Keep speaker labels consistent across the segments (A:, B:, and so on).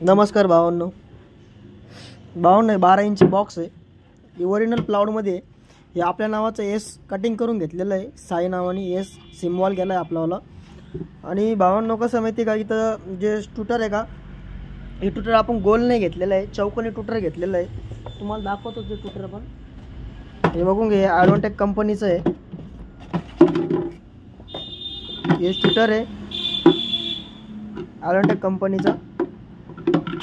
A: नमस्कार भावांनो. 12 इंची बॉक्स आहे. ही ओरिजिनल प्लाउडमध्ये हे आपल्या नावाचं एस कटिंग करून घेतलेलं आहे. साई नावाने एस सिम्बॉल केला आहे आपल्याला. आणि भावांनो कसं माहिती का, इथं जे टूटर आहे का, हे टूटर आपण गोल नाही घेतलेलं आहे, चौकोनी टूटर घेतलेलं आहे. तुम्हाला दाखवतो ते टूटर पण. हे बघून घे, ॲडव्हान्टेक कंपनीचं आहे हे टूटर आहे. ॲडव्हान्टेक कंपनीचा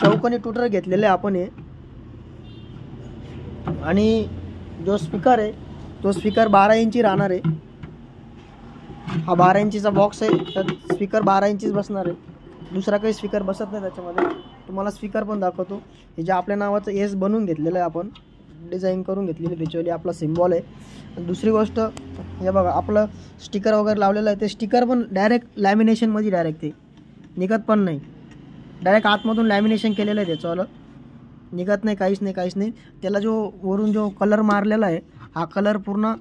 A: चौकोनी टूटर घेतलेले आपण हे. आणि जो स्पीकर आहे तो स्पीकर 12 इंची राहणार आहे. हा 12 इंचीचा बॉक्स आहे, तर स्पीकर 12 इंचीच बसणार आहे. दुसरा काही स्पीकर बसत नाही त्याच्यामध्ये. तुम्हाला स्पीकर पण दाखवतो. हे जे आपल्या नावाचं एस बनवून घेतलेलं आहे, आपण डिझाईन करून घेतलेली त्याच्यावाली आपला सिम्बॉल आहे. आणि दुसरी गोष्ट हे बघा, आपलं स्टिकर वगैरे लावलेलं आहे. ते स्टिकर पण डायरेक्ट लॅमिनेशनमध्ये डायरेक्ट ते निघत पण नाही. डायरेक्ट आतमधून लॅमिनेशन केलेलं आहे त्याच्यावालं, निघत नाही, काहीच नाही. त्याला जो वरून जो कलर मारलेला आहे, हा कलर पूर्ण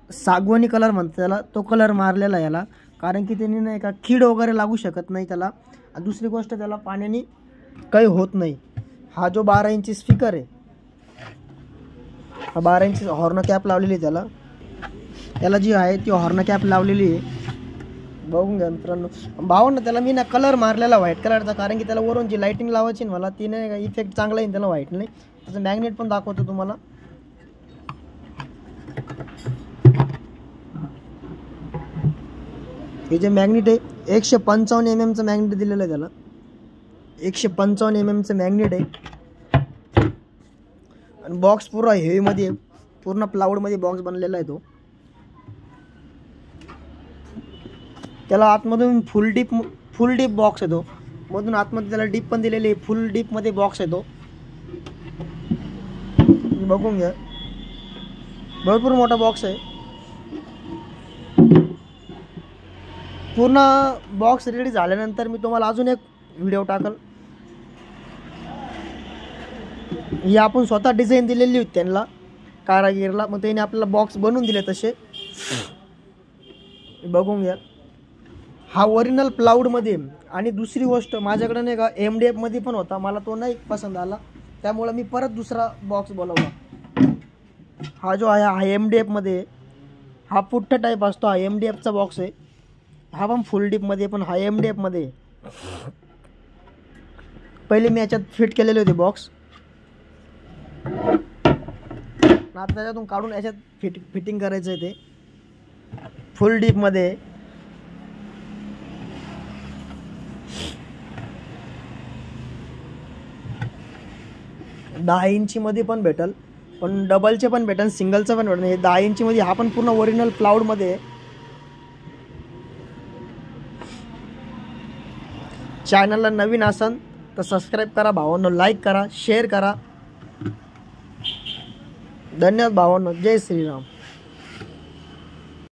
A: सागवानी कलर म्हणतात त्याला, तो कलर मारलेला आहे याला. कारण की त्यांनी नाही का कीड वगैरे लागू शकत नाही त्याला. दुसरी गोष्ट त्याला पाण्याने काही होत नाही. हा जो 12 इंची स्पीकर आहे, हा 12 इंची हॉर्न कॅप लावलेली आहे त्याला जी आहे ती हॉर्न कॅप लावलेली आहे. बघून घ्या मित्रांनो. भावांनो, त्याला मी ना कलर मारलेला व्हाईट कलरचा, कारण की त्याला वरून जी लाईटिंग लावायची ना मला, ती नाही इफेक्ट चांगला येईल त्याला व्हाईट नाही. त्याचं मॅग्नेट पण दाखवतो तुम्हाला. हे जे मॅग्नेट आहे 155 mm मॅग्नेट दिलेलं आहे त्याला. 155 mm मॅग्नेट आहे. आणि बॉक्स पूर्ण हेवीमध्ये, पूर्ण प्लाउडमध्ये बॉक्स बनलेला आहे तो. त्याला आतमधून फुल डीप बॉक्स आहे तो. मधून आतमध्ये त्याला डीप पण दिलेली आहे. फुल डीपमध्ये बॉक्स आहे तो. बघून घ्या, भरपूर मोठा बॉक्स आहे. पूर्ण बॉक्स रेडी झाल्यानंतर मी तुम्हाला अजून एक व्हिडिओ टाकल. ही आपण स्वतः डिझाईन दिलेली होती त्यांना, कारागीरला. मग त्याने आपल्याला बॉक्स बनवून दिले तसे. बघून घ्या, हा ओरिजिनल प्लाउडमध्ये. आणि दुसरी गोष्ट, माझ्याकडे नाही का MDF मध्ये पण होता, मला तो नाही पसंत आला, त्यामुळे मी परत दुसरा बॉक्स बोलवला. हा जो आहे हा MDF मध्ये, हा पुठ्ठा टाईप असतो, हा MDF चा बॉक्स आहे. हा पण फुल डीपमध्ये, पण हा MDF मध्ये. पहिले मी याच्यात फिट केलेले होते बॉक्स, आता त्याच्यातून काढून याच्यात फिटिंग करायचं आहे. ते फुल डीपमध्ये. 10 इंचीमध्ये पण भेटल, पण डबलचे पण भेटेल, सिंगलचं पण भेटेल. हे 10 इंचीमध्ये, हा पण पूर्ण ओरिजिनल प्लाउडमध्ये आहे. चॅनलला नवीन असाल तर सबस्क्राईब करा भावांनो, लाईक करा, शेअर करा. धन्यवाद भावांनो. जय श्रीराम.